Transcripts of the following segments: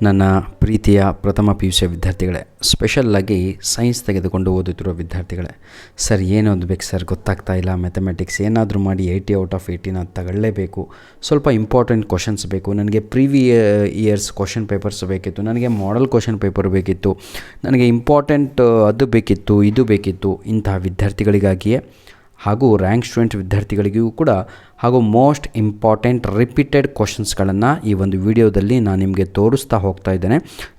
ನನ್ನ ಪ್ರೀತಿಯ ಪ್ರಥಮ PUC ವಿದ್ಯಾರ್ಥಿಗಳೇ, ಸ್ಪೆಷಲ್ಲಾಗಿ ಸೈನ್ಸ್ ತೆಗೆದುಕೊಂಡು ಓದುತ್ತಿರುವ ವಿದ್ಯಾರ್ಥಿಗಳೇ, ಸರ್ ಏನು ಓದಬೇಕು ಸರ್ ಗೊತ್ತಾಗ್ತಾ ಇಲ್ಲ, ಮ್ಯಾಥಮೆಟಿಕ್ಸ್ ಏನಾದರೂ ಮಾಡಿ 80 ಔಟ್ ಆಫ್ 80 ತಗೊಳ್ಳೇಬೇಕು, ಸ್ವಲ್ಪ ಇಂಪಾರ್ಟೆಂಟ್ ಕ್ವಶನ್ಸ್ ಬೇಕು, ನನಗೆ ಇಯರ್ಸ್ ಕ್ವಶನ್ ಪೇಪರ್ಸ್ ಬೇಕಿತ್ತು, ನನಗೆ ಮಾಡೆಲ್ ಕ್ವಶನ್ ಪೇಪರ್ ಬೇಕಿತ್ತು, ನನಗೆ ಇಂಪಾರ್ಟೆಂಟ್ ಅದು ಬೇಕಿತ್ತು, ಇದು ಬೇಕಿತ್ತು, ಇಂತಹ ವಿದ್ಯಾರ್ಥಿಗಳಿಗಾಗಿಯೇ ಹಾಗೂ ರ್ಯಾಂಕ್ ಸ್ಟೂಡೆಂಟ್ ವಿದ್ಯಾರ್ಥಿಗಳಿಗೂ ಕೂಡ ಹಾಗೂ ಮೋಸ್ಟ್ ಇಂಪಾರ್ಟೆಂಟ್ ರಿಪೀಟೆಡ್ ಕ್ವಶನ್ಸ್ಗಳನ್ನು ಈ ಒಂದು ವಿಡಿಯೋದಲ್ಲಿ ನಾನು ನಿಮಗೆ ತೋರಿಸ್ತಾ ಹೋಗ್ತಾ ಇದ್ದೇನೆ.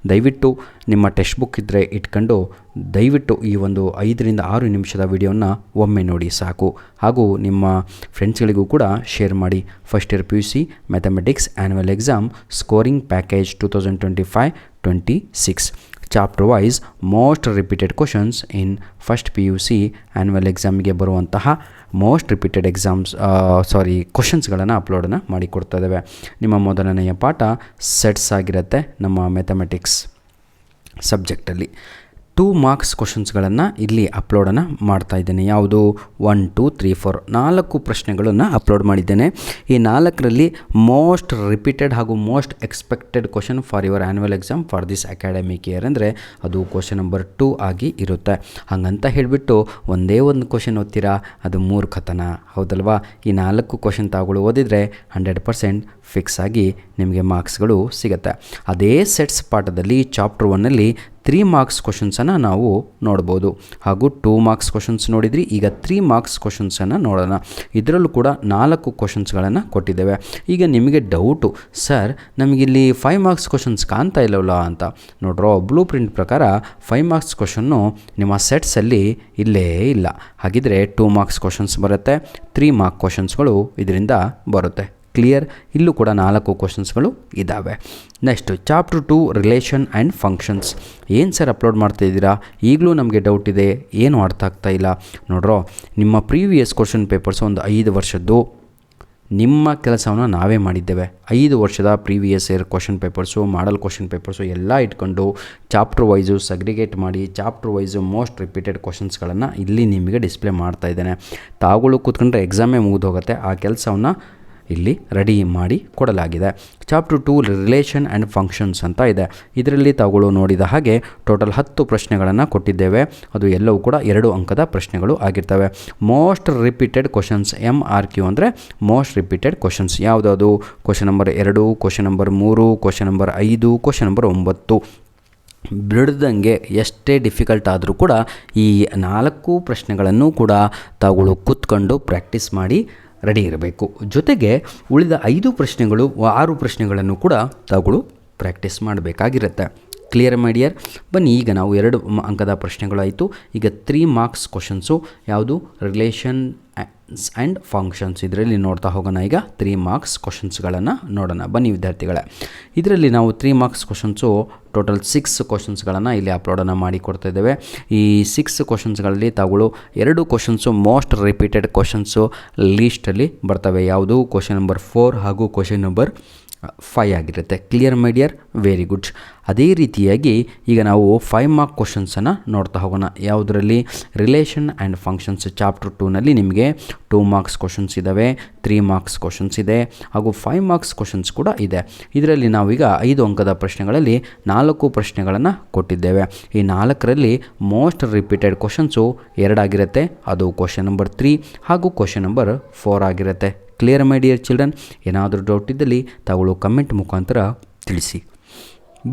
ದಯವಿಟ್ಟು ನಿಮ್ಮ ಟೆಕ್ಸ್ಟ್ ಬುಕ್ ಇದ್ದರೆ ಇಟ್ಕೊಂಡು ದಯವಿಟ್ಟು ಈ ಒಂದು 5 ರಿಂದ 6 ನಿಮಿಷದ ವಿಡಿಯೋನ ಒಮ್ಮೆ ನೋಡಿ ಸಾಕು. ಹಾಗೂ ನಿಮ್ಮ ಫ್ರೆಂಡ್ಸ್ಗಳಿಗೂ ಕೂಡ ಶೇರ್ ಮಾಡಿ. First year PUC mathematics annual exam scoring package 2025-26 chapter wise most repeated questions in first PUC annual ಎಕ್ಸಾಮಿಗೆ ಬರುವಂತಹ ಮೋಸ್ಟ್ ರಿಪೀಟೆಡ್ ಕ್ವಶನ್ಸ್ಗಳನ್ನು ಅಪ್ಲೋಡನ್ನು ಮಾಡಿಕೊಡ್ತಾ ಇದ್ದೇವೆ. ನಿಮ್ಮ ಮೊದಲನೆಯ ಪಾಠ ಸೆಟ್ಸ್ ಆಗಿರುತ್ತೆ ನಮ್ಮ ಮ್ಯಾಥಮೆಟಿಕ್ಸ್ ಸಬ್ಜೆಕ್ಟಲ್ಲಿ. 2 ಮಾರ್ಕ್ಸ್ ಕ್ವಶನ್ಸ್ಗಳನ್ನು ಇಲ್ಲಿ ಅಪ್ಲೋಡನ್ನು ಮಾಡ್ತಾ ಇದ್ದೇನೆ. ಯಾವುದು 1, 2, 3, 4 4 ಪ್ರಶ್ನೆಗಳನ್ನು ಅಪ್ಲೋಡ್ ಮಾಡಿದ್ದೇನೆ. ಈ 4ರಲ್ಲಿ ಮೋಸ್ಟ್ ರಿಪೀಟೆಡ್ ಹಾಗೂ most expected question for your annual exam for this academic year ಅಂದರೆ ಅದು ಕ್ವಶನ್ ನಂಬರ್ 2 ಆಗಿ ಇರುತ್ತೆ. ಹಾಗಂತ ಹೇಳಿಬಿಟ್ಟು ಒಂದೇ ಒಂದು ಕ್ವಶನ್ ಓದ್ತೀರಾ, ಅದು ಮೂರ್ಖತನ, ಹೌದಲ್ವಾ? ಈ 4 ಕ್ವಶನ್ ತಾವುಗಳು ಓದಿದರೆ 100% ಫಿಕ್ಸ್ ಆಗಿ ನಿಮಗೆ ಮಾರ್ಕ್ಸ್ಗಳು ಸಿಗುತ್ತೆ. ಅದೇ ಸೆಟ್ಸ್ ಪಾಠದಲ್ಲಿ ಚಾಪ್ಟರ್ 1ನಲ್ಲಿ 3 ಮಾರ್ಕ್ಸ್ ಕ್ವಶನ್ಸನ್ನು ನಾವು ನೋಡ್ಬೋದು. ಹಾಗೂ 2 ಮಾರ್ಕ್ಸ್ ಕ್ವಶನ್ಸ್ ನೋಡಿದ್ರಿ, ಈಗ 3 ಮಾರ್ಕ್ಸ್ ಕ್ವಶನ್ಸನ್ನು ನೋಡೋಣ. ಇದರಲ್ಲೂ ಕೂಡ 4 ಕ್ವಶನ್ಸ್ಗಳನ್ನು ಕೊಟ್ಟಿದ್ದೇವೆ. ಈಗ ನಿಮಗೆ ಡೌಟು, ಸರ್ ನಮಗಿಲ್ಲಿ 5 ಮಾರ್ಕ್ಸ್ ಕ್ವಶನ್ಸ್ ಕಾಣ್ತಾ ಇಲ್ಲವಲ್ಲ ಅಂತ. ನೋಡ್ರೋ, ಬ್ಲೂ ಪ್ರಿಂಟ್ ಪ್ರಕಾರ 5 ಮಾರ್ಕ್ಸ್ ಕ್ವಶನ್ನು ನಿಮ್ಮ ಸೆಟ್ಸಲ್ಲಿ ಇಲ್ಲೇ ಇಲ್ಲ. ಹಾಗಿದ್ರೆ 2 ಮಾರ್ಕ್ಸ್ ಕ್ವಶನ್ಸ್ ಬರುತ್ತೆ, 3 ಮಾರ್ಕ್ ಕ್ವಶನ್ಸ್ಗಳು ಇದರಿಂದ ಬರುತ್ತೆ. ಕ್ಲಿಯರ್? ಇಲ್ಲೂ ಕೂಡ 4 ಕ್ವಶನ್ಸ್ಗಳು ಇದ್ದಾವೆ. Next chapter 2 relation and functions. ಏನು ಸರ್ ಅಪ್ಲೋಡ್ ಮಾಡ್ತಾಯಿದ್ದೀರಾ? ಈಗಲೂ ನಮಗೆ ಡೌಟ್ ಇದೆ, ಏನು ಅರ್ಥ ಆಗ್ತಾ ಇಲ್ಲ. ನೋಡ್ರೋ, ನಿಮ್ಮ ಪ್ರೀವಿಯಸ್ ಕ್ವಶನ್ ಪೇಪರ್ಸ್ ಒಂದು 5 ವರ್ಷದ್ದು ನಿಮ್ಮ ಕೆಲಸವನ್ನು ನಾವೇ ಮಾಡಿದ್ದೇವೆ. 5 ವರ್ಷದ previous year question papers, model question papers ಎಲ್ಲ ಇಟ್ಕೊಂಡು ಚಾಪ್ಟರ್ ವೈಸು ಸಗ್ರಿಗೇಟ್ ಮಾಡಿ ಚಾಪ್ಟರ್ ವೈಸು ಮೋಸ್ಟ್ ರಿಪೀಟೆಡ್ ಕ್ವಶನ್ಸ್ಗಳನ್ನು ಇಲ್ಲಿ ನಿಮಗೆ ಡಿಸ್ಪ್ಲೇ ಮಾಡ್ತಾ ಇದ್ದೇನೆ. ತಾವುಗಳು ಕೂತ್ಕೊಂಡ್ರೆ ಎಕ್ಸಾಮೇ ಮುಗಿದೋಗುತ್ತೆ. ಆ ಕೆಲಸವನ್ನು ಇಲ್ಲಿ ರೆಡಿ ಮಾಡಿ ಕೊಡಲಾಗಿದೆ. ಚಾಪ್ಟರ್ 2 ರಿಲೇಷನ್ ಆ್ಯಂಡ್ ಫಂಕ್ಷನ್ಸ್ ಅಂತ ಇದೆ. ಇದರಲ್ಲಿ ತಾವುಗಳು ನೋಡಿದ ಹಾಗೆ ಟೋಟಲ್ 10 ಪ್ರಶ್ನೆಗಳನ್ನು ಕೊಟ್ಟಿದ್ದೇವೆ. ಅದು ಎಲ್ಲವೂ ಕೂಡ 2 ಅಂಕದ ಪ್ರಶ್ನೆಗಳು ಆಗಿರ್ತವೆ. ಮೋಸ್ಟ್ ರಿಪೀಟೆಡ್ ಕ್ವಶನ್ಸ್ MRQ ಅಂದರೆ ಮೋಸ್ಟ್ ರಿಪೀಟೆಡ್ ಕ್ವಶನ್ಸ್ ಯಾವುದಾವುದು? Question number 2, question number 3, question number 5, question number 9. ಬಿಡದಂಗೆ ಎಷ್ಟೇ ಡಿಫಿಕಲ್ಟ್ ಆದರೂ ಕೂಡ ಈ 4 ಪ್ರಶ್ನೆಗಳನ್ನು ಕೂಡ ತಾವುಗಳು ಕೂತ್ಕೊಂಡು ಪ್ರಾಕ್ಟೀಸ್ ಮಾಡಿ ರೆಡಿ ಇರಬೇಕು. ಜೊತೆಗೆ ಉಳಿದ 5 ಪ್ರಶ್ನೆಗಳು 6 ಪ್ರಶ್ನೆಗಳನ್ನು ಕೂಡ ತಾವುಗಳು ಪ್ರಾಕ್ಟೀಸ್ ಮಾಡಬೇಕಾಗಿರುತ್ತೆ. Clear my dear? ಬನ್ನಿ, ಈಗ ನಾವು 2 ಅಂಕದ ಪ್ರಶ್ನೆಗಳಾಯಿತು. ಈಗ 3 ಮಾರ್ಕ್ಸ್ ಕ್ವಶನ್ಸು ಯಾವುದು? Relation and functions. ಇದರಲ್ಲಿ ನೋಡ್ತಾ ಹೋಗೋಣ. ಈಗ 3 ಮಾರ್ಕ್ಸ್ ಕ್ವಶನ್ಸ್ಗಳನ್ನು ನೋಡೋಣ. ಬನ್ನಿ ವಿದ್ಯಾರ್ಥಿಗಳೇ, ಇದರಲ್ಲಿ ನಾವು 3 ಮಾರ್ಕ್ಸ್ ಕ್ವಶನ್ಸು ಟೋಟಲ್ 6 ಕ್ವಶನ್ಸ್ಗಳನ್ನು ಇಲ್ಲಿ ಅಪ್ಲೋಡನ್ನು ಮಾಡಿ ಕೊಡ್ತಾ ಇದ್ದೇವೆ. ಈ 6 ಕ್ವಶನ್ಸ್ಗಳಲ್ಲಿ ತಾವುಗಳು 2 ಕ್ವಶನ್ಸು ಮೋಸ್ಟ್ ರಿಪೀಟೆಡ್ ಕ್ವಶನ್ಸು ಲೀಸ್ಟಲ್ಲಿ ಬರ್ತವೆ. ಯಾವುದು? ಕ್ವಶನ್ ನಂಬರ್ 4 ಹಾಗೂ ಕ್ವಶನ್ ನಂಬರ್ 5 ಆಗಿರುತ್ತೆ. Clear my dear? Very good. ಅದೇ ರೀತಿಯಾಗಿ ಈಗ ನಾವು 5 ಮಾರ್ಕ್ ಕ್ವಶನ್ಸನ್ನು ನೋಡ್ತಾ ಹೋಗೋಣ. ಯಾವುದರಲ್ಲಿ? ರಿಲೇಷನ್ ಆ್ಯಂಡ್ ಫಂಕ್ಷನ್ಸ್ ಚಾಪ್ಟರ್ 2ನಲ್ಲಿ ನಿಮಗೆ 2 ಮಾರ್ಕ್ಸ್ ಕ್ವಶನ್ಸ್ ಇದ್ದಾವೆ, 3 ಮಾರ್ಕ್ಸ್ ಕ್ವಶನ್ಸ್ ಇದೆ ಹಾಗೂ 5 ಮಾರ್ಕ್ಸ್ ಕ್ವಶನ್ಸ್ ಕೂಡ ಇದೆ. ಇದರಲ್ಲಿ ನಾವೀಗ 5 ಅಂಕದ ಪ್ರಶ್ನೆಗಳಲ್ಲಿ 4 ಪ್ರಶ್ನೆಗಳನ್ನು ಕೊಟ್ಟಿದ್ದೇವೆ. ಈ 4ರಲ್ಲಿ ಮೋಸ್ಟ್ ರಿಪೀಟೆಡ್ ಕ್ವಶನ್ಸು 2 ಆಗಿರುತ್ತೆ. ಅದು ಕ್ವಶನ್ ನಂಬರ್ 3 ಹಾಗೂ ಕ್ವಶನ್ ನಂಬರ್ 4 ಆಗಿರುತ್ತೆ. Clear my dear children? ಏನಾದರೂ ಡೌಟ್ ಇದ್ದಲ್ಲಿ ತಾವುಗಳು ಕಮೆಂಟ್ ಮುಖಾಂತರ ತಿಳಿಸಿ.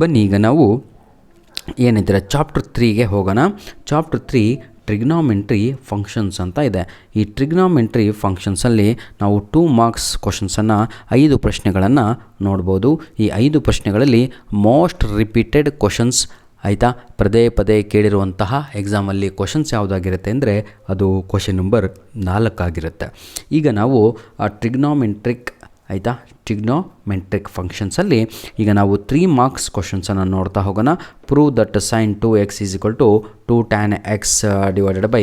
ಬನ್ನಿ, ಈಗ ನಾವು ಏನಿದ್ರೆ ಚಾಪ್ಟರ್ 3ಗೆ ಹೋಗೋಣ. ಚಾಪ್ಟರ್ 3 ಟ್ರಿಗ್ನಾಮೆಂಟ್ರಿ ಫಂಕ್ಷನ್ಸ್ ಅಂತ ಇದೆ. ಈ ಟ್ರಿಗ್ನಾಮೆಂಟ್ರಿ ಫಂಕ್ಷನ್ಸಲ್ಲಿ ನಾವು 2 ಮಾರ್ಕ್ಸ್ ಕ್ವಶನ್ಸನ್ನು 5 ಪ್ರಶ್ನೆಗಳನ್ನು ನೋಡ್ಬೋದು. ಈ 5 ಪ್ರಶ್ನೆಗಳಲ್ಲಿ ಮೋಸ್ಟ್ ರಿಪೀಟೆಡ್ ಕ್ವಶನ್ಸ್ ಆಯಿತಾ, ಪದೇ ಕೇಳಿರುವಂತಹ ಎಕ್ಸಾಮಲ್ಲಿ ಕ್ವಶನ್ಸ್ ಯಾವುದಾಗಿರುತ್ತೆ ಅಂದರೆ ಅದು ಕ್ವಶನ್ ನಂಬರ್ 4 ಆಗಿರುತ್ತೆ. ಈಗ ನಾವು ಟ್ರಿಗ್ನಾಮೆಂಟ್ರಿಕ್ ಫಂಕ್ಷನ್ಸಲ್ಲಿ ಈಗ ನಾವು 3 ಮಾರ್ಕ್ಸ್ ಕ್ವಶನ್ಸನ್ನು ನೋಡ್ತಾ ಹೋಗೋಣ. Prove that sine 2x is equal to 2 tan x divided by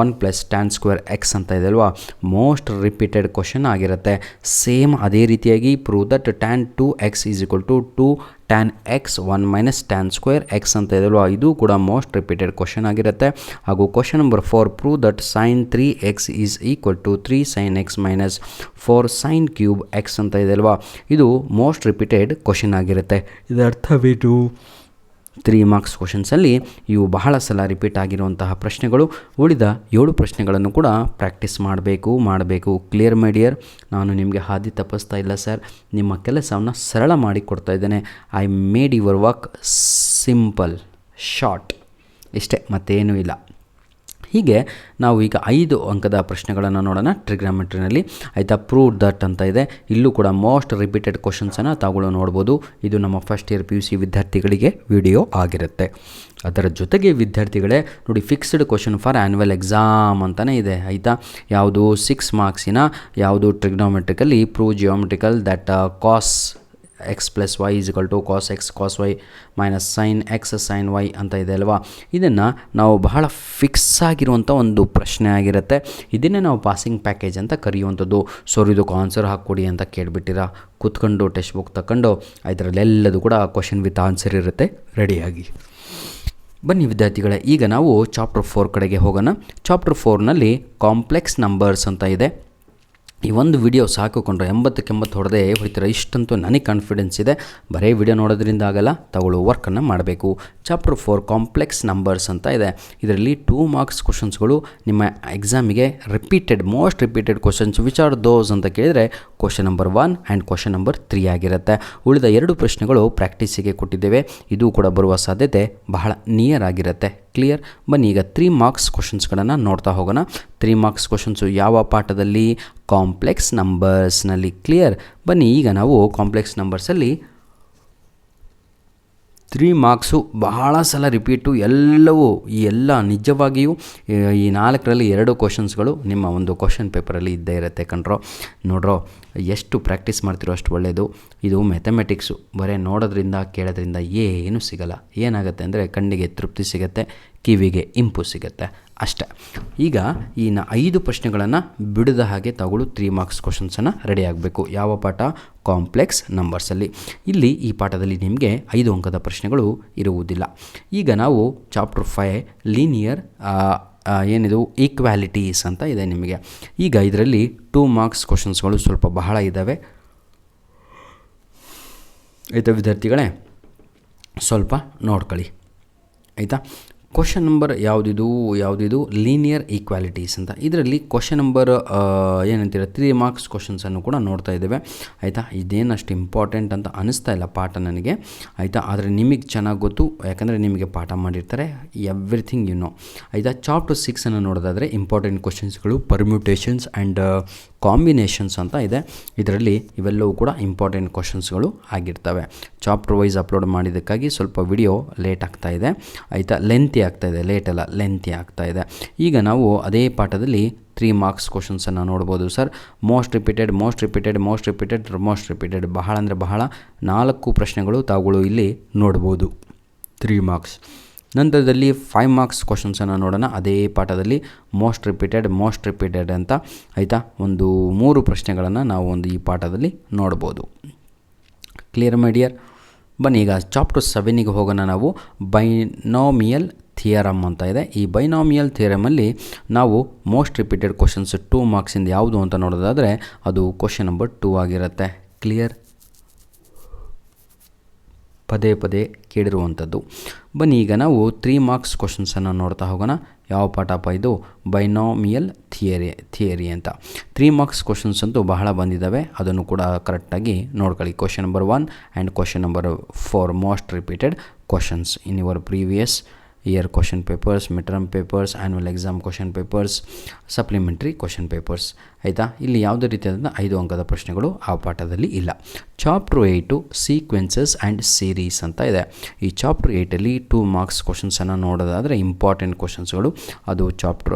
1 + tan square x ಅಂತ ಇದೆ ಅಲ್ವಾ? ಮೋಸ್ಟ್ ರಿಪೀಟೆಡ್ ಕ್ವಶನ್ ಆಗಿರುತ್ತೆ. ಸೇಮ್ ಅದೇ ರೀತಿಯಾಗಿ prove that tan 2x is equal to 2 tan x 1 - tan square x ಅಂತ ಇದೆ ಅಲ್ವಾ? ಇದು ಕೂಡ ಮೋಸ್ಟ್ ರಿಪೀಟೆಡ್ ಕ್ವಶನ್ ಆಗಿರುತ್ತೆ. ಹಾಗೂ question number 4 prove that sine 3x is equal to 3 sin x - 4 sin cube x ಅಂತ ಇದೆ ಅಲ್ವಾ? ಅಲ್ವಾ, ಇದು ಮೋಸ್ಟ್ ರಿಪೀಟೆಡ್ ಕ್ವಶನ್ ಆಗಿರುತ್ತೆ. ಇದರ ಅರ್ಥವೇನು? 3 ಮಾರ್ಕ್ಸ್ ಕ್ವಶನ್ಸಲ್ಲಿ ಇವು ಬಹಳ ಸಲ ರಿಪೀಟ್ ಆಗಿರುವಂತಹ ಪ್ರಶ್ನೆಗಳು. ಉಳಿದ 7 ಪ್ರಶ್ನೆಗಳನ್ನು ಕೂಡ ಪ್ರಾಕ್ಟೀಸ್ ಮಾಡಬೇಕು. Clear my dear. ನಾನು ನಿಮಗೆ ಹಾದಿ ತಪ್ಪಿಸ್ತಾ ಇಲ್ಲ ಸರ್, ನಿಮ್ಮ ಕೆಲಸವನ್ನು ಸರಳ ಮಾಡಿ ಕೊಡ್ತಾ ಇದ್ದೇನೆ. I made your work simple, short, ಇಷ್ಟೇ, ಮತ್ತೇನೂ ಇಲ್ಲ. ಹೀಗೆ ನಾವು ಈಗ 5 ಅಂಕದ ಪ್ರಶ್ನೆಗಳನ್ನು ನೋಡೋಣ ಟ್ರಿಗ್ನಾಮೆಟ್ರಿನಲ್ಲಿ. ಆಯಿತಾ, ಪ್ರೂವ್ ದಟ್ ಅಂತ ಇದೆ. ಇಲ್ಲೂ ಕೂಡ ಮೋಸ್ಟ್ ರಿಪೀಟೆಡ್ ಕ್ವಶನ್ಸನ್ನು ತಾವುಗಳು ನೋಡ್ಬೋದು. ಇದು ನಮ್ಮ ಫಸ್ಟ್ ಇಯರ್ PUC ವಿದ್ಯಾರ್ಥಿಗಳಿಗೆ ವಿಡಿಯೋ ಆಗಿರುತ್ತೆ. ಅದರ ಜೊತೆಗೆ ವಿದ್ಯಾರ್ಥಿಗಳೇ ನೋಡಿ, fixed question for annual exam ಅಂತಲೇ ಇದೆ. ಆಯಿತಾ, ಯಾವುದು 6 ಮಾರ್ಕ್ಸಿನ ಯಾವುದು trigonometrically prove geometrical that cos x + y = cos x cos y - sin x sin y ಅಂತ ಇದೆ ಅಲ್ವಾ. ಇದನ್ನು ನಾವು ಬಹಳ ಫಿಕ್ಸ್ ಆಗಿರುವಂಥ ಒಂದು ಪ್ರಶ್ನೆ ಆಗಿರುತ್ತೆ. ಇದನ್ನೇ ನಾವು ಪಾಸಿಂಗ್ ಪ್ಯಾಕೇಜ್ ಅಂತ ಕರೆಯುವಂಥದ್ದು. ಸರ್ ಇದಕ್ಕೆ ಆನ್ಸರ್ ಹಾಕ್ಕೊಡಿ ಅಂತ ಕೇಳಿಬಿಟ್ಟಿರಾ, ಕೂತ್ಕೊಂಡು ಟೆಕ್ಸ್ಟ್ ಬುಕ್ ತಗೊಂಡು ಇದರಲ್ಲೆಲ್ಲದು ಕೂಡ ಕ್ವಶನ್ ವಿತ್ ಆನ್ಸರ್ ಇರುತ್ತೆ ರೆಡಿಯಾಗಿ. ಬನ್ನಿ ವಿದ್ಯಾರ್ಥಿಗಳೇ, ಈಗ ನಾವು ಚಾಪ್ಟರ್ 4 ಕಡೆಗೆ ಹೋಗೋಣ. ಚಾಪ್ಟರ್ 4ನಲ್ಲಿ ಕಾಂಪ್ಲೆಕ್ಸ್ ನಂಬರ್ಸ್ ಅಂತ ಇದೆ. ಈ ಒಂದು ವಿಡಿಯೋ ಸಾಕಿಕೊಂಡ್ರೆ 80ಕ್ಕೆ 80 ಹೊಡೆದೇ ಹೊಡಿತೀರ, ಇಷ್ಟಂತೂ ನನಗೆ ಕಾನ್ಫಿಡೆನ್ಸ್ ಇದೆ. ಬರೀ ವಿಡಿಯೋ ನೋಡೋದ್ರಿಂದ ಆಗಲ್ಲ, ತಗೊಳ್ಳೋ ವರ್ಕನ್ನು ಮಾಡಬೇಕು. ಚಾಪ್ಟರ್ 4 ಕಾಂಪ್ಲೆಕ್ಸ್ ನಂಬರ್ಸ್ ಅಂತ ಇದೆ. ಇದರಲ್ಲಿ 2 ಮಾರ್ಕ್ಸ್ ಕ್ವಶನ್ಸ್ಗಳು ನಿಮ್ಮ ಎಕ್ಸಾಮಿಗೆ most repeated questions which are those ಅಂತ ಕೇಳಿದರೆ question number 1 and question number 3 ಆಗಿರುತ್ತೆ. ಉಳಿದ 2 ಪ್ರಶ್ನೆಗಳು ಪ್ರಾಕ್ಟೀಸಿಗೆ ಕೊಟ್ಟಿದ್ದೇವೆ. ಇದು ಕೂಡ ಬರುವ ಸಾಧ್ಯತೆ ಬಹಳ ನಿಯರ್ ಆಗಿರುತ್ತೆ. ಕ್ಲಿಯರ್. ಬನ್ನಿ ಈಗ 3 ಮಾರ್ಕ್ಸ್ ಕ್ವಶನ್ಸ್ಗಳನ್ನು ನೋಡ್ತಾ ಹೋಗೋಣ. 3 ಮಾರ್ಕ್ಸ್ ಕ್ವಶನ್ಸು ಯಾವ ಪಾಠದಲ್ಲಿ? ಕಾಂಪ್ಲೆಕ್ಸ್ ನಂಬರ್ಸ್ನಲ್ಲಿ. ಕ್ಲಿಯರ್. ಬನ್ನಿ ಈಗ ನಾವು ಕಾಂಪ್ಲೆಕ್ಸ್ ನಂಬರ್ಸಲ್ಲಿ 3 ಮಾರ್ಕ್ಸು ಬಹಳ ಸಲ ರಿಪೀಟು, ಎಲ್ಲವೂ ಈ ಎಲ್ಲ ನಿಜವಾಗಿಯೂ ಈ 4ರಲ್ಲಿ 2 ಕ್ವಶನ್ಸ್ಗಳು ನಿಮ್ಮ ಒಂದು ಕ್ವಶನ್ ಪೇಪರಲ್ಲಿ ಇದ್ದೇ ಇರುತ್ತೆ ಕಣ್ರೋ. ನೋಡ್ರೋ, ಎಷ್ಟು ಪ್ರಾಕ್ಟೀಸ್ ಮಾಡ್ತಿರೋ ಅಷ್ಟು ಒಳ್ಳೆಯದು. ಇದು ಮ್ಯಾಥಮೆಟಿಕ್ಸು, ಬರೀ ನೋಡೋದ್ರಿಂದ ಕೇಳೋದ್ರಿಂದ ಏನೂ ಸಿಗಲ್ಲ. ಏನಾಗುತ್ತೆ ಅಂದರೆ ಕಣ್ಣಿಗೆ ತೃಪ್ತಿ ಸಿಗುತ್ತೆ, ಕಿವಿಗೆ ಇಂಪು ಸಿಗುತ್ತೆ, ಅಷ್ಟೇ. ಈಗ ಈ 5 ಪ್ರಶ್ನೆಗಳನ್ನು ಬಿಡದ ಹಾಗೆ ತಗೊಳ್ಳು 3 ಮಾರ್ಕ್ಸ್ ಕ್ವಶನ್ಸನ್ನು ರೆಡಿ ಆಗಬೇಕು. ಯಾವ ಪಾಠ? ಕಾಂಪ್ಲೆಕ್ಸ್ ನಂಬರ್ಸಲ್ಲಿ. ಇಲ್ಲಿ ಈ ಪಾಠದಲ್ಲಿ ನಿಮಗೆ 5 ಅಂಕದ ಪ್ರಶ್ನೆಗಳು ಇರುವುದಿಲ್ಲ. ಈಗ ನಾವು ಚಾಪ್ಟರ್ 5 ಲೀನಿಯರ್ ಏನಿದು ಈಕ್ವಾಲಿಟೀಸ್ ಅಂತ ಇದೆ ನಿಮಗೆ. ಈಗ ಇದರಲ್ಲಿ 2 ಮಾರ್ಕ್ಸ್ ಕ್ವಶನ್ಸ್ಗಳು ಸ್ವಲ್ಪ ಬಹಳ ಇದ್ದಾವೆ. ಆಯಿತಾ ವಿದ್ಯಾರ್ಥಿಗಳೇ, ಸ್ವಲ್ಪ ನೋಡ್ಕೊಳ್ಳಿ ಆಯಿತಾ. ಕ್ವಶನ್ ನಂಬರ್ ಯಾವುದಿದು ಲೀನಿಯರ್ ಈಕ್ವಾಲಿಟೀಸ್ ಅಂತ. ಇದರಲ್ಲಿ ಕ್ವಶನ್ ನಂಬರ್ ಏನಂತೀರ 3 ಮಾರ್ಕ್ಸ್ ಕ್ವಶನ್ಸನ್ನು ಕೂಡ ನೋಡ್ತಾ ಇದ್ದೇವೆ ಆಯಿತಾ. ಇದೇನು ಅಷ್ಟು ಇಂಪಾರ್ಟೆಂಟ್ ಅಂತ ಅನ್ನಿಸ್ತಾ ಇಲ್ಲ ಪಾಠ ನನಗೆ ಆಯಿತಾ. ಆದರೆ ನಿಮಗೆ ಚೆನ್ನಾಗಿ ಗೊತ್ತು, ಯಾಕಂದರೆ ನಿಮಗೆ ಪಾಠ ಮಾಡಿರ್ತಾರೆ, ಎವ್ರಿಥಿಂಗ್ ಯು ನೋ ಆಯಿತಾ. ಚಾಪ್ಟರ್ 6 ನೋಡೋದಾದರೆ ಇಂಪಾರ್ಟೆಂಟ್ ಕ್ವಶನ್ಸ್ಗಳು ಪರ್ಮ್ಯೂಟೇಷನ್ಸ್ ಆ್ಯಂಡ್ ಕಾಂಬಿನೇಷನ್ಸ್ ಅಂತ ಇದೆ. ಇದರಲ್ಲಿ ಇವೆಲ್ಲವೂ ಕೂಡ ಇಂಪಾರ್ಟೆಂಟ್ ಕ್ವಶನ್ಸ್ಗಳು ಆಗಿರ್ತವೆ. ಚಾಪ್ಟರ್ ವೈಸ್ ಅಪ್ಲೋಡ್ ಮಾಡಿದ್ದಕ್ಕಾಗಿ ಸ್ವಲ್ಪ ವಿಡಿಯೋ ಲೇಟ್ ಆಗ್ತಾ ಇದೆ ಆಯಿತಾ. ಲೆಂತಿ ಆಗ್ತಾ ಇದೆ. ಈಗ ನಾವು ಅದೇ ಪಾಠದಲ್ಲಿ 3 ಮಾರ್ಕ್ಸ್ ಕ್ವಶನ್ಸನ್ನು ನೋಡ್ಬೋದು ಸರ್. ಮೋಸ್ಟ್ ರಿಪೀಟೆಡ್ ಬಹಳ ಅಂದರೆ ಬಹಳ 4 ಪ್ರಶ್ನೆಗಳು ತಾವುಗಳು ಇಲ್ಲಿ ನೋಡ್ಬೋದು 3 ಮಾರ್ಕ್ಸ್. ನಂತರದಲ್ಲಿ 5 ಮಾರ್ಕ್ಸ್ ಕ್ವಶನ್ಸನ್ನು ನೋಡೋಣ. ಅದೇ ಪಾಠದಲ್ಲಿ ಮೋಸ್ಟ್ ರಿಪೀಟೆಡ್ ಅಂತ ಆಯಿತಾ. ಒಂದು 3 ಪ್ರಶ್ನೆಗಳನ್ನು ನಾವು ಈ ಪಾಠದಲ್ಲಿ ನೋಡ್ಬೋದು. Clear my dear. ಬನ್ನಿ ಈಗ ಚಾಪ್ಟರ್ 7ಗೆ ಹೋಗೋಣ. ನಾವು ಬೈನಾಮಿಯಲ್ ಥಿಯರಮ್ ಅಂತ ಇದೆ. ಈ ಬೈನಾಮಿಯಲ್ ಥಿಯರಮಲ್ಲಿ ನಾವು ಮೋಸ್ಟ್ ರಿಪೀಟೆಡ್ ಕ್ವಶನ್ಸ್ 2 ಮಾರ್ಕ್ಸಿಂದ ಯಾವುದು ಅಂತ ನೋಡೋದಾದರೆ ಅದು ಕ್ವಶನ್ ನಂಬರ್ 2 ಆಗಿರುತ್ತೆ. ಕ್ಲಿಯರ್. ಪದೇ ಕೇಳಿರುವಂಥದ್ದು. ಬನ್ನಿ ಈಗ ನಾವು 3 ಮಾರ್ಕ್ಸ್ ಕ್ವಶನ್ಸನ್ನು ನೋಡ್ತಾ ಹೋಗೋಣ. ಯಾವ ಪಾಠಪ್ಪ ಇದು? ಬೈನಾಮಿಯಲ್ ಥಿಯರಿ ಅಂತ. 3 ಮಾರ್ಕ್ಸ್ ಕ್ವಶನ್ಸ್ ಅಂತೂ ಬಹಳ ಬಂದಿದ್ದಾವೆ, ಅದನ್ನು ಕೂಡ ಕರೆಕ್ಟಾಗಿ ನೋಡ್ಕೊಳ್ಳಿ. Question number 1 and question number 4 most repeated questions in your previous year question papers, mid term papers, annual exam question papers, supplementary question papers ಆಯಿತಾ. ಇಲ್ಲಿ ಯಾವುದೇ ರೀತಿಯಾದ 5 ಅಂಕದ ಪ್ರಶ್ನೆಗಳು ಆ ಪಾಠದಲ್ಲಿ ಇಲ್ಲ. ಚಾಪ್ಟರ್ 8 ಸೀಕ್ವೆನ್ಸಸ್ ಆ್ಯಂಡ್ ಸೀರೀಸ್ ಅಂತ ಇದೆ. ಈ ಚಾಪ್ಟರ್ 8ಅಲ್ಲಿ 2 ಮಾರ್ಕ್ಸ್ ಕ್ವಶನ್ಸನ್ನು ನೋಡೋದಾದರೆ ಇಂಪಾರ್ಟೆಂಟ್ ಕ್ವಶನ್ಸ್ಗಳು ಅದು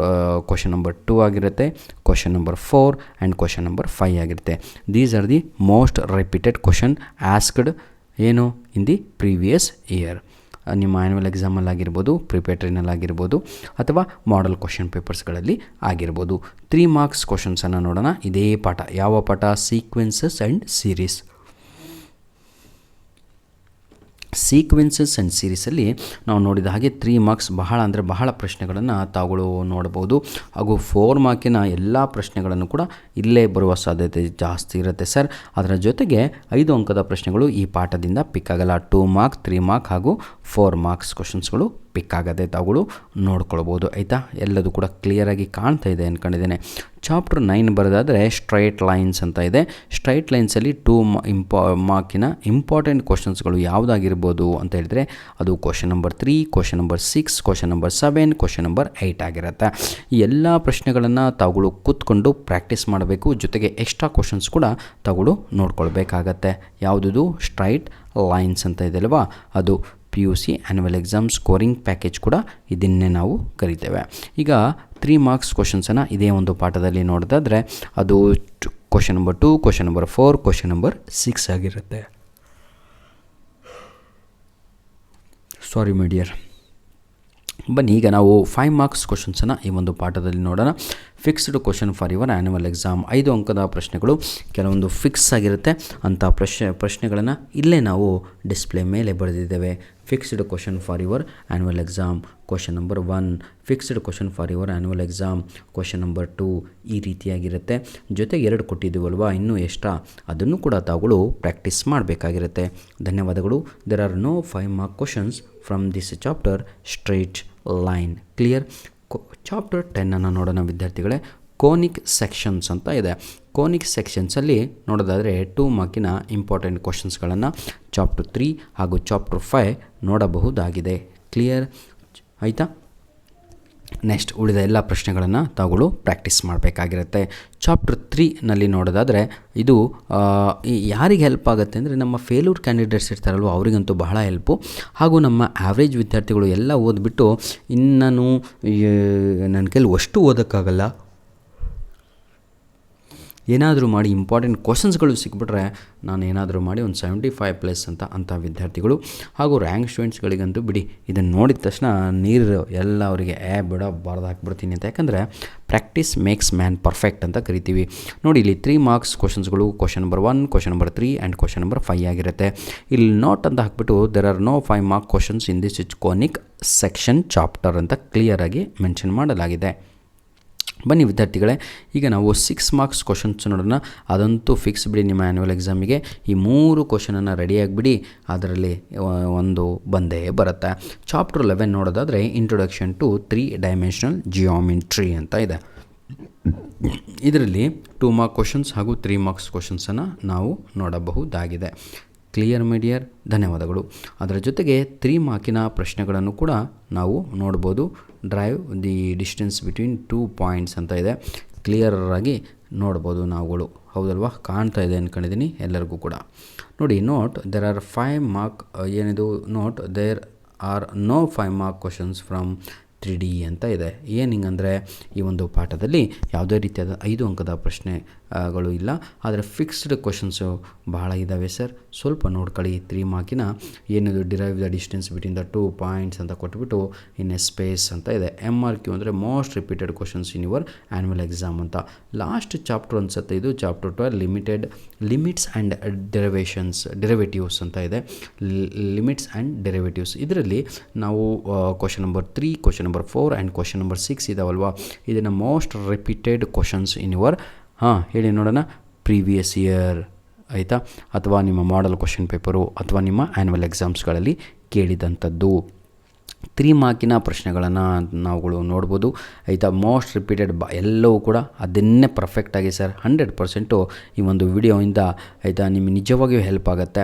ಕ್ವಶನ್ ನಂಬರ್ 2 ಆಗಿರುತ್ತೆ, question number 4 and question number 5 ಆಗಿರುತ್ತೆ. These are the most repeated question asked in the previous year. ನಿಮ್ಮ ಆ್ಯನ್ಯುವಲ್ ಎಕ್ಸಾಮಲ್ಲಾಗಿರ್ಬೋದು, ಪ್ರಿಪೇಟ್ರಿನಲ್ಲಾಗಿರ್ಬೋದು ಅಥವಾ ಮಾಡೆಲ್ ಕ್ವಶನ್ ಪೇಪರ್ಸ್ಗಳಲ್ಲಿ ಆಗಿರ್ಬೋದು. 3 ಮಾರ್ಕ್ಸ್ ಕ್ವಶನ್ಸನ್ನು ನೋಡೋಣ. ಇದೇ ಪಾಠ. ಯಾವ ಪಾಠ? Sequences and series. Sequences and ಸೀರೀಸಲ್ಲಿ ನಾವು ನೋಡಿದ ಹಾಗೆ 3 ಮಾರ್ಕ್ಸ್ ಬಹಳ ಅಂದರೆ ಬಹಳ ಪ್ರಶ್ನೆಗಳನ್ನು ತಾವುಗಳು ನೋಡ್ಬೋದು. ಹಾಗೂ 4 ಮಾರ್ಕಿನ ಎಲ್ಲ ಪ್ರಶ್ನೆಗಳನ್ನು ಕೂಡ ಇಲ್ಲೇ ಬರುವ ಸಾಧ್ಯತೆ ಜಾಸ್ತಿ ಇರುತ್ತೆ ಸರ್. ಅದರ ಜೊತೆಗೆ 5 ಅಂಕದ ಪ್ರಶ್ನೆಗಳು ಈ ಪಾಠದಿಂದ ಪಿಕ್ ಆಗಲ್ಲ. 2 ಮಾರ್ಕ್, 3 ಮಾರ್ಕ್ ಹಾಗೂ 4 ಮಾರ್ಕ್ಸ್ ಕ್ವಶನ್ಸ್ಗಳು ಪಿಕ್ ಆಗದೆ ತಾವುಗಳು ನೋಡ್ಕೊಳ್ಬೋದು. ಆಯಿತಾ, ಎಲ್ಲದು ಕೂಡ ಕ್ಲಿಯರಾಗಿ ಕಾಣ್ತಾ ಇದೆ ಅಂದ್ಕೊಂಡಿದ್ದೇನೆ. ಚಾಪ್ಟರ್ 9 ಬರೋದಾದರೆ ಸ್ಟ್ರೈಟ್ ಲೈನ್ಸ್ ಅಂತ ಇದೆ. ಸ್ಟ್ರೈಟ್ ಲೈನ್ಸಲ್ಲಿ 2 ಮಾರ್ಕಿನ ಇಂಪಾರ್ಟೆಂಟ್ ಕ್ವಶನ್ಸ್ಗಳು ಯಾವುದಾಗಿರ್ಬೋದು ಅಂತ ಹೇಳಿದ್ರೆ ಅದು question number 3, question number 6, question number 7, question number 8 ಆಗಿರುತ್ತೆ. ಈ ಎಲ್ಲ ಪ್ರಶ್ನೆಗಳನ್ನು ತಾವುಗಳು ಕೂತ್ಕೊಂಡು ಪ್ರಾಕ್ಟೀಸ್ ಮಾಡಬೇಕು. ಜೊತೆಗೆ ಎಕ್ಸ್ಟ್ರಾ ಕ್ವಶನ್ಸ್ ಕೂಡ ತಾವುಗಳು ನೋಡ್ಕೊಳ್ಬೇಕಾಗತ್ತೆ. ಯಾವುದದು ಸ್ಟ್ರೈಟ್ ಲೈನ್ಸ್ ಅಂತ ಇದೆ ಅಲ್ವಾ, ಅದು PUC annual exam scoring package ಕೂಡ ಇದನ್ನೇ ನಾವು ಕರಿತೇವೆ. ಈಗ 3 ಮಾರ್ಕ್ಸ್ ಕ್ವಶನ್ಸನ್ನು ಇದೇ ಒಂದು ಪಾಠದಲ್ಲಿ ನೋಡೋದಾದರೆ ಅದು question number 2, question number 4, question number 6 ಆಗಿರುತ್ತೆ. ಸಾರಿ ಮೈ ಡಿಯರ್. ಬನ್ನಿ ಈಗ ನಾವು 5 ಮಾರ್ಕ್ಸ್ ಕ್ವಶನ್ಸನ್ನು ಈ ಒಂದು ಪಾಠದಲ್ಲಿ ನೋಡೋಣ. Fixed question for your annual exam. 5 ಅಂಕದ ಪ್ರಶ್ನೆಗಳು, ಕೆಲವೊಂದು ಫಿಕ್ಸ್ ಆಗಿರುತ್ತೆ ಅಂಥ ಪ್ರಶ್ನೆಗಳನ್ನು ಇಲ್ಲೇ ನಾವು ಡಿಸ್ಪ್ಲೇ ಮೇಲೆ ಬರೆದಿದ್ದೇವೆ. Fixed question for your annual exam question number 1, fixed question for your annual exam question number 2 ಈ ರೀತಿಯಾಗಿರುತ್ತೆ. ಜೊತೆಗೆ 2 ಕೊಟ್ಟಿದ್ದೀವಲ್ವಾ, ಇನ್ನೂ ಎಕ್ಸ್ಟ್ರಾ ಅದನ್ನು ಕೂಡ ತಾವುಗಳು ಪ್ರಾಕ್ಟೀಸ್ ಮಾಡಬೇಕಾಗಿರುತ್ತೆ. ಧನ್ಯವಾದಗಳು. There are no 5 mark questions from this chapter straight line. Clear. Chapter 10 ನೋಡೋಣ ವಿದ್ಯಾರ್ಥಿಗಳೇ. ಕೋನಿಕ್ ಸೆಕ್ಷನ್ಸ್ ಅಂತ ಇದೆ. ಕೋನಿಕ್ ಸೆಕ್ಷನ್ಸಲ್ಲಿ ನೋಡೋದಾದರೆ 2 ಮಾರ್ಕಿನ ಇಂಪಾರ್ಟೆಂಟ್ ಕ್ವಶನ್ಸ್ಗಳನ್ನು ಚಾಪ್ಟರ್ 3 ಹಾಗೂ ಚಾಪ್ಟರ್ 5 ನೋಡಬಹುದಾಗಿದೆ. ಕ್ಲಿಯರ್ ಆಯಿತಾ. ನೆಕ್ಸ್ಟ್ ಉಳಿದ ಎಲ್ಲ ಪ್ರಶ್ನೆಗಳನ್ನು ತಾವುಗಳು ಪ್ರಾಕ್ಟೀಸ್ ಮಾಡಬೇಕಾಗಿರುತ್ತೆ. ಚಾಪ್ಟರ್ 3ನಲ್ಲಿ ನೋಡೋದಾದರೆ ಇದು ಯಾರಿಗೆ ಹೆಲ್ಪ್ ಆಗುತ್ತೆ ಅಂದರೆ ನಮ್ಮ ಫೇಲ್ಯೂರ್ ಕ್ಯಾಂಡಿಡೇಟ್ಸ್ ಇರ್ತಾರಲ್ವ ಅವರಿಗಂತೂ ಬಹಳ ಹೆಲ್ಪು. ಹಾಗೂ ನಮ್ಮ ಆ್ಯಾವ್ರೇಜ್ ವಿದ್ಯಾರ್ಥಿಗಳು ಎಲ್ಲ ಓದ್ಬಿಟ್ಟು ಇನ್ನೂ ನನ್ನ ಕೈಲಿ ಅಷ್ಟು ಓದೋಕ್ಕಾಗಲ್ಲ, ಏನಾದರೂ ಮಾಡಿ ಇಂಪಾರ್ಟೆಂಟ್ ಕ್ವಶನ್ಸ್ಗಳು ಸಿಕ್ಬಿಟ್ರೆ ನಾನು ಏನಾದರೂ ಮಾಡಿ ಒಂದು 75+ ಅಂಥ ವಿದ್ಯಾರ್ಥಿಗಳು ಹಾಗೂ ರ್ಯಾಂಕ್ ಸ್ಟೂಡೆಂಟ್ಸ್ಗಳಿಗಂತೂ ಬಿಡಿ, ಇದನ್ನು ನೋಡಿದ ತಕ್ಷಣ ನೀರು ಎಲ್ಲ ಅವರಿಗೆ ಬಿಡ ಬಾರ್ದು ಹಾಕ್ಬಿಡ್ತೀನಿ ಅಂತ. ಯಾಕಂದರೆ ಪ್ರಾಕ್ಟೀಸ್ ಮೇಕ್ಸ್ ಮ್ಯಾನ್ ಪರ್ಫೆಕ್ಟ್ ಅಂತ ಕರಿತೀವಿ. ನೋಡಿ, ಇಲ್ಲಿ 3 ಮಾರ್ಕ್ಸ್ ಕ್ವಶನ್ಸ್ಗಳು question number 1, question number 3 and question number 5 ಆಗಿರುತ್ತೆ. ಇಲ್ಲಿ ನೋಟ್ ಅಂತ ಹಾಕ್ಬಿಟ್ಟು there are no 5 mark questions in this conic section chapter ಅಂತ ಕ್ಲಿಯರಾಗಿ ಮೆನ್ಷನ್ ಮಾಡಲಾಗಿದೆ. ಬನ್ನಿ ವಿದ್ಯಾರ್ಥಿಗಳೇ, ಈಗ ನಾವು 6 ಮಾರ್ಕ್ಸ್ ಕ್ವಶನ್ಸ್ ನೋಡೋಣ. ಅದಂತೂ ಫಿಕ್ಸ್ ಬಿಡಿ, ನಿಮ್ಮ ಆ್ಯನ್ಯುವಲ್ ಎಕ್ಸಾಮಿಗೆ ಈ 3 ಕ್ವಶನನ್ನು ರೆಡಿಯಾಗಿಬಿಡಿ, ಅದರಲ್ಲಿ ಒಂದು ಬಂದೇ ಬರುತ್ತೆ. ಚಾಪ್ಟರ್ 11 ನೋಡೋದಾದರೆ ಇಂಟ್ರೊಡಕ್ಷನ್ ಟು 3 ಡೈಮೆನ್ಷನಲ್ ಜಿಯೋಮೆಟ್ರಿ ಅಂತ ಇದೆ. ಇದರಲ್ಲಿ 2 ಮಾರ್ಕ್ ಕ್ವಶನ್ಸ್ ಹಾಗೂ 3 ಮಾರ್ಕ್ಸ್ ಕ್ವಶನ್ಸನ್ನು ನಾವು ನೋಡಬಹುದಾಗಿದೆ. Clear my dear. ಧನ್ಯವಾದಗಳು. ಅದರ ಜೊತೆಗೆ 3 ಮಾರ್ಕಿನ ಪ್ರಶ್ನೆಗಳನ್ನು ಕೂಡ ನಾವು ನೋಡ್ಬೋದು. Drive the distance between 2 points ಅಂತ ಇದೆ. ಕ್ಲಿಯರಾಗಿ ನೋಡ್ಬೋದು ನಾವುಗಳು, ಹೌದಲ್ವಾ? ಕಾಣ್ತಾ ಇದೆ ಅಂದ್ಕೊಂಡಿದ್ದೀನಿ ಎಲ್ಲರಿಗೂ ಕೂಡ. ನೋಡಿ, ನೋಟ್ ದೆರ್ ಆರ್ 5 ಮಾರ್ಕ್ ಏನಿದು note there are no 5 mark questions from 3D ಅಂತ ಇದೆ. ಏನು ಹಿಂಗಂದರೆ ಈ ಒಂದು ಪಾಠದಲ್ಲಿ ಯಾವುದೇ ರೀತಿಯಾದ 5 ಅಂಕದ ಪ್ರಶ್ನೆಗಳು ಇಲ್ಲ, ಆದರೆ ಫಿಕ್ಸ್ಡ್ ಕ್ವಶನ್ಸು ಬಹಳ ಇದ್ದಾವೆ ಸರ್. ಸ್ವಲ್ಪ ನೋಡ್ಕೊಳ್ಳಿ. 3 ಮಾರ್ಕಿನ ಏನಿದು derive the distance between the 2 points ಅಂತ ಕೊಟ್ಬಿಟ್ಟು ಇನ್ ಎ ಸ್ಪೇಸ್ ಅಂತ ಇದೆ. MRQ ಅಂದರೆ most repeated questions in your annual exam ಅಂತ. ಲಾಸ್ಟ್ ಚಾಪ್ಟರ್ ಅನ್ಸುತ್ತೆ ಇದು, ಚಾಪ್ಟರ್ 12 ಲಿಮಿಟ್ಸ್ ಆ್ಯಂಡ್ ಡೆರಿವೇಟಿವ್ಸ್ ಅಂತ ಇದೆ. ಲಿಮಿಟ್ಸ್ ಆ್ಯಂಡ್ ಡೆರಿವೇಟಿವ್ಸ್ ಇದರಲ್ಲಿ ನಾವು question number 3, question number 4 and question number 6 ಇದಾವಲ್ವಾ, ಇದನ್ನು most repeated questions in your ಹೇಳಿ ನೋಡೋಣ ಪ್ರೀವಿಯಸ್ ಇಯರ್, ಆಯಿತಾ, ಅಥವಾ ನಿಮ್ಮ ಮಾಡೆಲ್ ಕ್ವಶನ್ ಪೇಪರು ಅಥವಾ ನಿಮ್ಮ ಆ್ಯನ್ಯುವಲ್ ಎಕ್ಸಾಮ್ಸ್ಗಳಲ್ಲಿ ಕೇಳಿದಂಥದ್ದು. 3 ಮಾರ್ಕಿನ ಪ್ರಶ್ನೆಗಳನ್ನು ನಾವುಗಳು ನೋಡ್ಬೋದು, ಆಯಿತಾ. ಮೋಸ್ಟ್ ರಿಪೀಟೆಡ್ ಎಲ್ಲವೂ ಕೂಡ ಅದನ್ನೇ ಪರ್ಫೆಕ್ಟಾಗಿ ಸರ್ 100% ಈ ಒಂದು ವಿಡಿಯೋಯಿಂದ, ಆಯಿತಾ, ನಿಮಗೆ ನಿಜವಾಗಿಯೂ ಹೆಲ್ಪ್ ಆಗುತ್ತೆ.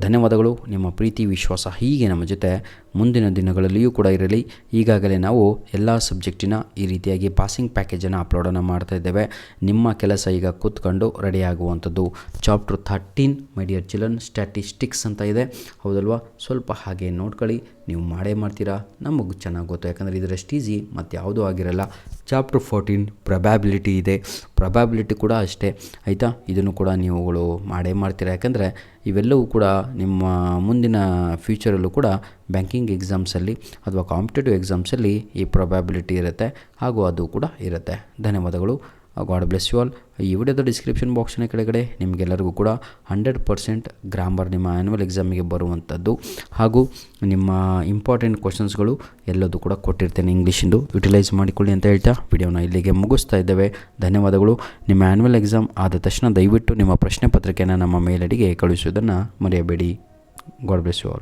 ಧನ್ಯವಾದಗಳು. ನಿಮ್ಮ ಪ್ರೀತಿ ವಿಶ್ವಾಸ ಹೀಗೆ ನಮ್ಮ ಜೊತೆ ಮುಂದಿನ ದಿನಗಳಲ್ಲಿಯೂ ಕೂಡ ಇರಲಿ. ಈಗಾಗಲೇ ನಾವು ಎಲ್ಲ ಸಬ್ಜೆಕ್ಟಿನ ಈ ರೀತಿಯಾಗಿ ಪಾಸಿಂಗ್ ಪ್ಯಾಕೇಜನ್ನು ಅಪ್ಲೋಡನ್ನು ಮಾಡ್ತಾ ಇದ್ದೇವೆ. ನಿಮ್ಮ ಕೆಲಸ ಈಗ ಕೂತ್ಕೊಂಡು ರೆಡಿಯಾಗುವಂಥದ್ದು. Chapter 13 my dear children statistics ಅಂತ ಇದೆ, ಹೌದಲ್ವಾ? ಸ್ವಲ್ಪ ಹಾಗೆ ನೋಡ್ಕೊಳ್ಳಿ, ನೀವು ಮಾಡೇ ಮಾಡ್ತೀರಾ, ನಮಗೆ ಚೆನ್ನಾಗಿ ಗೊತ್ತು. ಯಾಕಂದರೆ ಇದರಷ್ಟು ಈಸಿ ಮತ್ತು ಯಾವುದೂ ಆಗಿರಲ್ಲ. ಚಾಪ್ಟರ್ 14 ಪ್ರೊಬ್ಯಾಬಿಲಿಟಿ ಇದೆ. ಪ್ರೊಬ್ಯಾಬಿಲಿಟಿ ಕೂಡ ಅಷ್ಟೇ, ಆಯಿತಾ. ಇದನ್ನು ಕೂಡ ನೀವುಗಳು ಮಾಡೇ ಮಾಡ್ತೀರಾ. ಯಾಕಂದರೆ ಇವೆಲ್ಲವೂ ಕೂಡ ನಿಮ್ಮ ಮುಂದಿನ ಫ್ಯೂಚರಲ್ಲೂ ಕೂಡ ಬ್ಯಾಂಕಿಂಗ್ ಎಕ್ಸಾಮ್ಸಲ್ಲಿ ಅಥವಾ ಕಾಂಪಿಟೇಟಿವ್ ಎಕ್ಸಾಮ್ಸಲ್ಲಿ ಈ ಪ್ರೊಬ್ಯಾಬಿಲಿಟಿ ಇರುತ್ತೆ ಹಾಗೂ ಅದು ಕೂಡ ಇರುತ್ತೆ. ಧನ್ಯವಾದಗಳು. God bless you all. ಈ ವಿಡಿಯೋದ ಡಿಸ್ಕ್ರಿಪ್ಷನ್ ಬಾಕ್ಸಿನ ಕೆಳಗಡೆ ನಿಮಗೆಲ್ಲರಿಗೂ ಕೂಡ 100% ಗ್ರಾಮರ್ ನಿಮ್ಮ ಆ್ಯನ್ಯುವಲ್ ಎಕ್ಸಾಮಿಗೆ ಬರುವಂಥದ್ದು ಹಾಗೂ ನಿಮ್ಮ ಇಂಪಾರ್ಟೆಂಟ್ ಕ್ವಶನ್ಸ್ಗಳು ಎಲ್ಲದೂ ಕೂಡ ಕೊಟ್ಟಿರ್ತೇನೆ ಇಂಗ್ಲೀಷಿಂದು. ಯುಟಿಲೈಸ್ ಮಾಡಿಕೊಳ್ಳಿ ಅಂತ ಹೇಳ್ತಾ ವಿಡಿಯೋನ ಇಲ್ಲಿಗೆ ಮುಗಿಸ್ತಾ ಇದ್ದೇವೆ. ಧನ್ಯವಾದಗಳು. ನಿಮ್ಮ ಆ್ಯನ್ಯುವಲ್ ಎಕ್ಸಾಮ್ ಆದ ತಕ್ಷಣ ದಯವಿಟ್ಟು ನಿಮ್ಮ ಪ್ರಶ್ನೆ ಪತ್ರಿಕೆಯನ್ನು ನಮ್ಮ ಮೇಲ್ ಐಡಿಗೆ ಕಳುಹಿಸುವುದನ್ನು ಮರೆಯಬೇಡಿ. God bless you all.